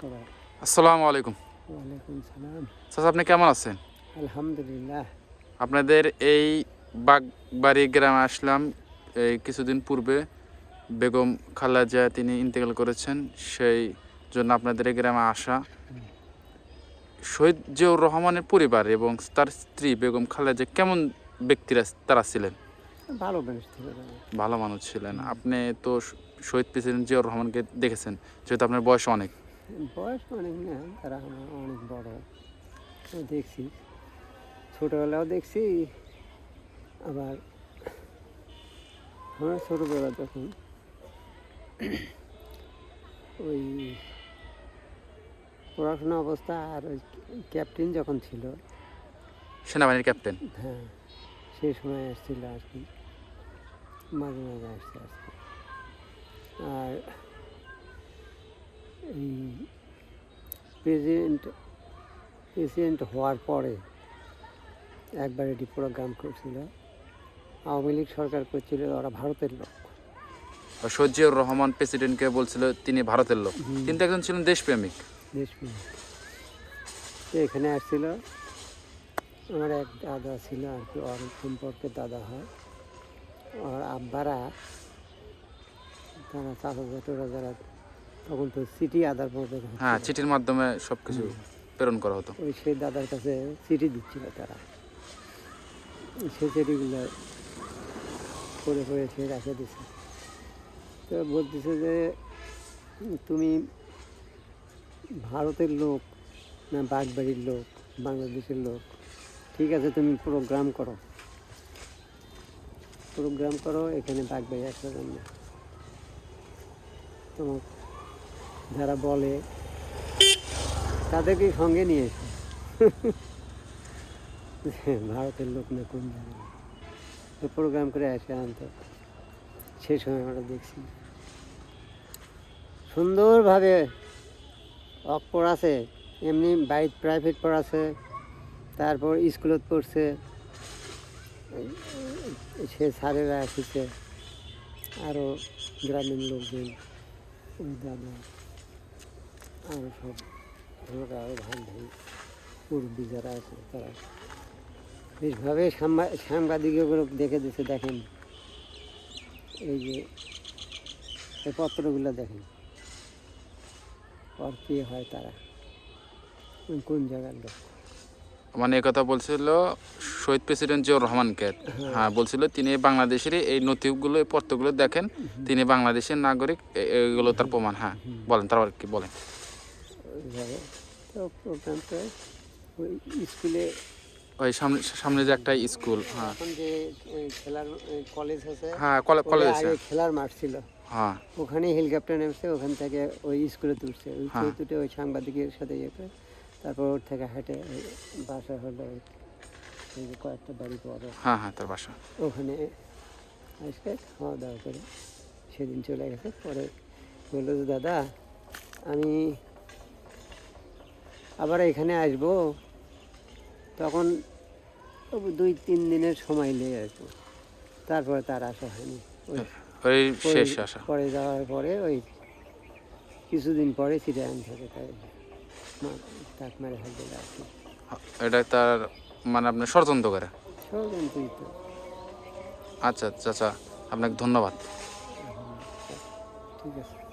সবাই। আসসালামু আলাইকুম। ওয়ালাইকুম সালাম। চাচা, আপনি কেমন আছেন? আলহামদুলিল্লাহ। আপনাদের এই বাগবাড়ি গ্রামে আসলাম এই কিছুদিন পূর্বে। বেগম খালেদা জিয়া তিনি ইন্তেকাল করেছেন, সেই জন্য আপনাদের এই গ্রামে আসা। শহীদ জিয়াউর রহমানের পরিবার এবং তার স্ত্রী বেগম খালেদা জিয়া কেমন ব্যক্তিরা তারা ছিলেন? ভালো মানুষ ছিল তারা। ভালো মানুষ ছিলেন। আপনি তো শহীদ প্রেসিডেন্ট জিয়াউর রহমানকে দেখেছেন, যেহেতু আপনার বয়স অনেক। বয়স অনেক না, তারা আমার অনেক বড়। দেখছি, ছোটোবেলাও দেখছি। আবার আমার ছোটোবেলা যখন ওই পড়াশোনা অবস্থা আর ওই ক্যাপ্টেন যখন ছিল, সেনাবাহিনীর ক্যাপ্টেন। হ্যাঁ, সেই সময় আসছিল আর কি, মাঝে মাঝে আসতে। আর এই প্রেসিডেন্ট হওয়ার পরে একবার এটি প্রোগ্রাম করছিল, আওয়ামী লীগ সরকার করছিল, ওরা ভারতের লোক। শহীদ জিয়াউর রহমান প্রেসিডেন্টকে বলছিল তিনি ভারতের লোক, কিন্তু একজন ছিলেন দেশপ্রেমিক। দেশপ্রেমিক। এখানে আসছিল, আমার এক দাদা ছিল আর কি, ওর সম্পর্কে দাদা হয়। ওর আব্বারা, তারা চাচা চাচুরা যারা, তখন তো চিঠি আদার মধ্যে, হ্যাঁ, চিঠির মাধ্যমে সব কিছু প্রেরণ করা হতো। ওই সেই দাদার কাছে চিঠি দিচ্ছিল তারা। সেই চিঠিগুলো করে করে সে রাখে দিছে। তো বলতেছে যে তুমি ভারতের লোক না বাগবাড়ির লোক, বাংলাদেশের লোক, ঠিক আছে, তুমি প্রোগ্রাম করো এখানে বাগবাড়ি আসার জন্য। তোমার যারা বলে তাদেরকে সঙ্গে নিয়ে এসো। ভারতের লোক না কোন জায়গায় তো প্রোগ্রাম করে আসে আনতো। সেই সময় আমরা দেখছি সুন্দরভাবে পড়াছে, এমনি বাইরে প্রাইভেট পড়াছে, তারপর স্কুলত পড়ছে, সে স্যারেরা আসছে, আরও গ্রামীণ লোকজন, ওই দাদা, আরও সব আমরা আরও ভাই মুরব্বী যারা আছে তারা বেশভাবে সাংবাদিকগুলো দেখে দিচ্ছে। দেখেন এই যে এই পত্রগুলো দেখেন, আর কে হয় তারা, কোন জায়গার লোক। মানে কথা বলছিল শহীদ প্রেসিডেন্ট জিয়াউর রহমানকে। হ্যাঁ, বলছিল তিনি বাংলাদেশের এই নথিগুলো, এই পত্রগুলো দেখেন, তিনি বাংলাদেশের নাগরিক, এগুলো তার প্রমাণ। হ্যাঁ, বলেন, তারপর কি বলেন? ওইভাবে তো প্রোগ্রামটা ওই স্কুলে, ওই সামনে যে একটা স্কুল, হ্যাঁ, এখন যে খেলার কলেজ আছে, হ্যাঁ, কলেজ আছে, আগে খেলার মাঠ ছিল, হ্যাঁ, ওখানে হেলিকপ্টার নেমছে, ওখান থেকে ওই স্কুলে তুলছে, ওই হ্যাঁ। তুলে ওই সাংবাদিকের সাথে ইয়ে করে, তারপর ওর থেকে হেঁটে বাসা হলো ওই যে কয়েকটা বাড়ি পরে, হ্যাঁ, হ্যাঁ, তার বাসা। ওখানে এসে খাওয়া দাওয়া করে সেদিন চলে গেছে। পরে বললো যে দাদা আমি আবার এখানে আসবো, তখন 2-3 দিনের সময় লেগে আসবো। তারপরে তার আসা হয়নি। ওই শেষ আসা। পরে যাওয়ার পরে ওই কিছুদিন পরে চিটাগাং থেকে তাক মেরে ফেলতে আর কি। এটা তার মানে আপনার ষড়যন্ত্র করে। ষড়যন্ত্রিত। আচ্ছা চাচা, আপনাকে ধন্যবাদ। ঠিক আছে।